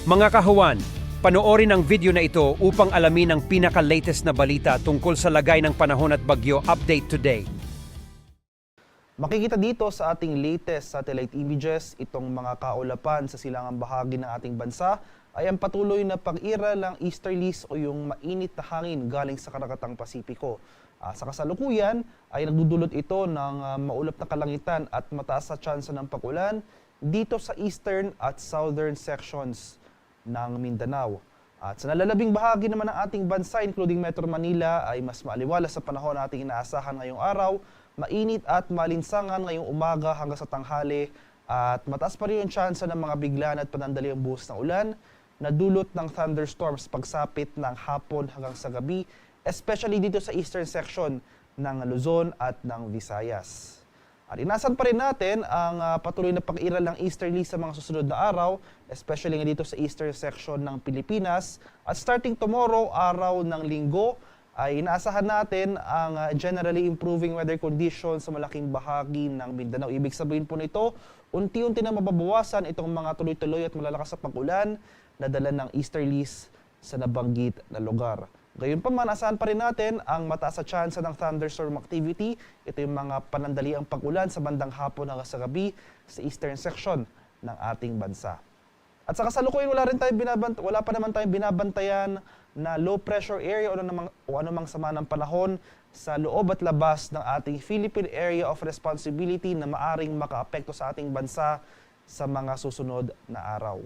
Mga kahuwan, panoorin ang video na ito upang alamin ang pinaka-latest na balita tungkol sa lagay ng panahon at bagyo update today. Makikita dito sa ating latest satellite images, itong mga kaulapan sa silangang bahagi ng ating bansa ay ang patuloy na pag-iral ng easterlies o yung mainit na hangin galing sa Karagatang Pasipiko. Sa kasalukuyan ay nagdudulot ito ng maulap na kalangitan at mataas sa tsansa ng pag-ulan dito sa eastern at southern sections ng Mindanao. At sa nalalabing bahagi naman ng ating bansa, including Metro Manila, ay mas maaliwalas sa panahon na ating inaasahan ngayong araw, mainit at malinsangan ngayong umaga hanggang sa tanghali, at mataas pa rin yung tsansa ng mga biglaan at panandaliang buhos ng ulan na dulot ng thunderstorms pagsapit ng hapon hanggang sa gabi, especially dito sa eastern section ng Luzon at ng Visayas. At inasan pa rin natin ang patuloy na pag-iral ng easterly sa mga susunod na araw, especially nga dito sa eastern section ng Pilipinas. At starting tomorrow, araw ng Linggo, ay inaasahan natin ang generally improving weather conditions sa malaking bahagi ng Mindanao. Ibig sabihin po nito, unti-unti na mababawasan itong mga tuloy-tuloy at malalakas na pag-ulan na dala ng easterlies sa nabanggit na lugar. Gayunpaman, asahan pa rin natin ang mataas sa tsansa ng thunderstorm activity. Ito yung mga panandaliang pag-ulan sa bandang hapon hanggang sa gabi sa eastern section ng ating bansa. At sa kasalukuyan, wala pa naman tayong binabantayan na low pressure area o anumang sama ng panahon sa loob at labas ng ating Philippine Area of Responsibility na maaring makaapekto sa ating bansa sa mga susunod na araw.